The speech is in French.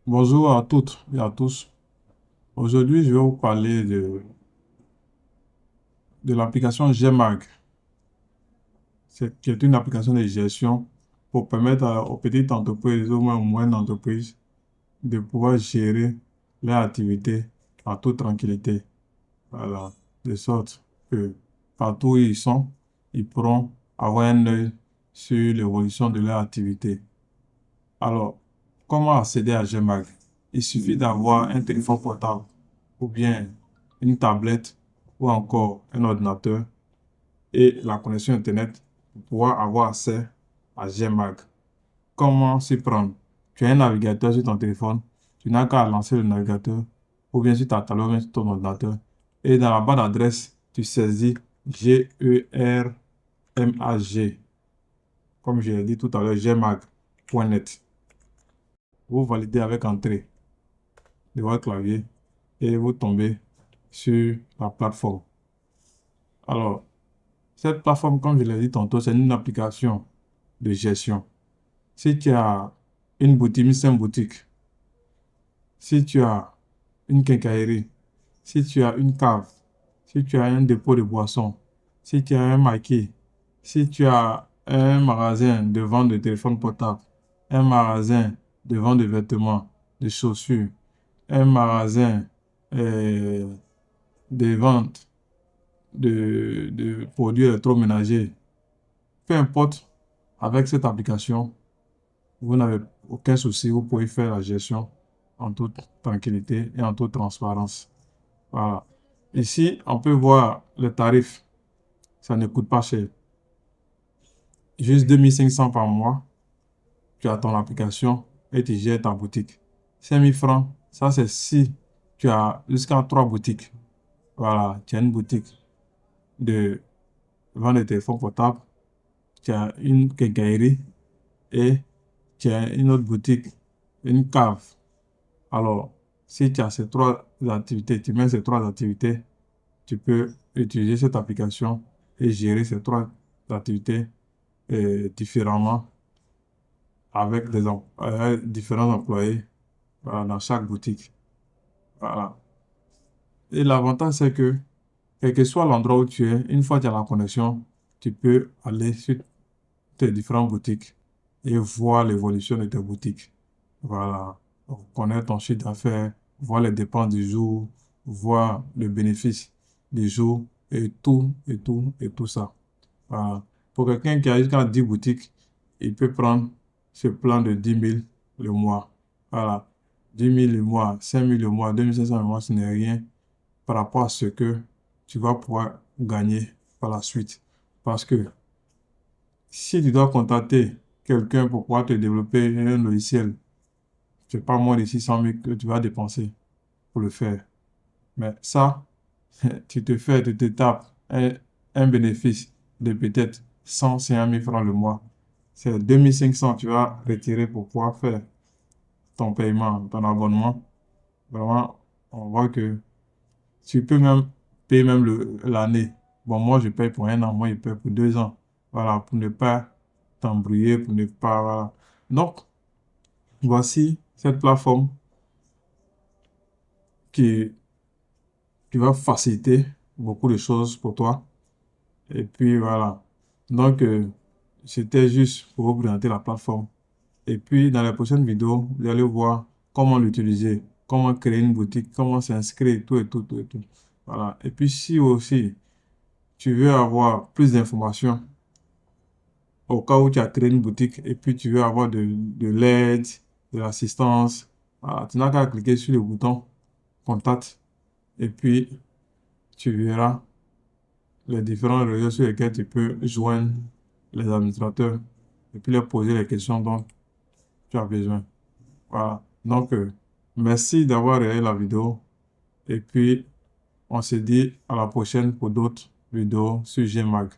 Bonjour à toutes et à tous. Aujourd'hui, je vais vous parler de l'application Gmag, qui est une application de gestion pour permettre aux petites entreprises ou même aux moyennes entreprises de pouvoir gérer leurs activités en toute tranquillité. Voilà. De sorte que partout où ils sont, ils pourront avoir un œil sur l'évolution de leur activité. Alors, comment accéder à Gmag? Il suffit d'avoir un téléphone portable ou bien une tablette ou encore un ordinateur et la connexion Internet pour pouvoir avoir accès à Gmag. Comment s'y prendre? Tu as un navigateur sur ton téléphone, tu n'as qu'à lancer le navigateur ou bien sur ta tablette ou bien sur ton ordinateur. Et dans la barre d'adresse, tu saisis Germag, comme je l'ai dit tout à l'heure, gmag.net. Vous validez avec entrée de votre clavier et vous tombez sur la plateforme. Alors, cette plateforme, comme je l'ai dit tantôt, c'est une application de gestion. Si tu as une boutique, une simple boutique, si tu as une quincaillerie, si tu as une cave, si tu as un dépôt de boissons, si tu as un maquis, si tu as un magasin de vente de téléphones portables, un magasin de vente de vêtements, de chaussures, un magasin euh, de vente de produits électroménagers, peu importe, avec cette application, vous n'avez aucun souci, vous pouvez faire la gestion en toute tranquillité et en toute transparence. Voilà. Ici, on peut voir le tarif. Ça ne coûte pas cher. Juste 2500 par mois, tu as ton application et tu gères ta boutique. 5000 francs, ça c'est si tu as jusqu'à 3 boutiques. Voilà, tu as une boutique de vente de téléphones portables, tu as une quincaillerie et tu as une autre boutique, une cave. Alors, si tu as ces trois activités, tu mets ces trois activités, tu peux utiliser cette application et gérer ces trois activités différemment avec différents employés, voilà, dans chaque boutique. Voilà. Et l'avantage, c'est que, quel que soit l'endroit où tu es, une fois que tu as la connexion, tu peux aller sur tes différentes boutiques et voir l'évolution de tes boutiques. Voilà. Connaître ton chiffre d'affaires, voir les dépenses du jour, voir le bénéfice du jour et tout, et tout, et tout ça. Voilà. Pour quelqu'un qui a jusqu'à 10 boutiques, il peut prendre ce plan de 10 000 le mois. Voilà. 10 000 le mois, 5 000 le mois, 2500 le mois, ce n'est rien par rapport à ce que tu vas pouvoir gagner par la suite. Parce que si tu dois contacter quelqu'un pour pouvoir te développer un logiciel, c'est pas moins de 600 000 que tu vas dépenser pour le faire. Mais ça, tu te tapes un bénéfice de peut-être 150 000 francs le mois. C'est 2500 tu vas retirer pour pouvoir faire ton paiement, ton abonnement. Vraiment, on voit que tu peux même payer même l'année. Bon, moi, je paye pour un an, moi, je paye pour 2 ans. Voilà, pour ne pas t'embrouiller, pour ne pas... Voilà. Donc, voici cette plateforme qui, qui va faciliter beaucoup de choses pour toi. Et puis, voilà. Donc, c'était juste pour vous présenter la plateforme. Et puis, dans la prochaine vidéo, vous allez voir comment l'utiliser, comment créer une boutique, comment s'inscrire, tout et tout, tout et tout. Voilà. Et puis, si aussi tu veux avoir plus d'informations au cas où tu as créé une boutique et puis tu veux avoir de l'aide, de l'assistance, voilà, tu n'as qu'à cliquer sur le bouton contact et puis tu verras les différents réseaux sur lesquels tu peux joindre les administrateurs et puis leur poser les questions dont tu as besoin. Voilà. Donc, merci d'avoir regardé la vidéo et puis on se dit à la prochaine pour d'autres vidéos sur Gmag.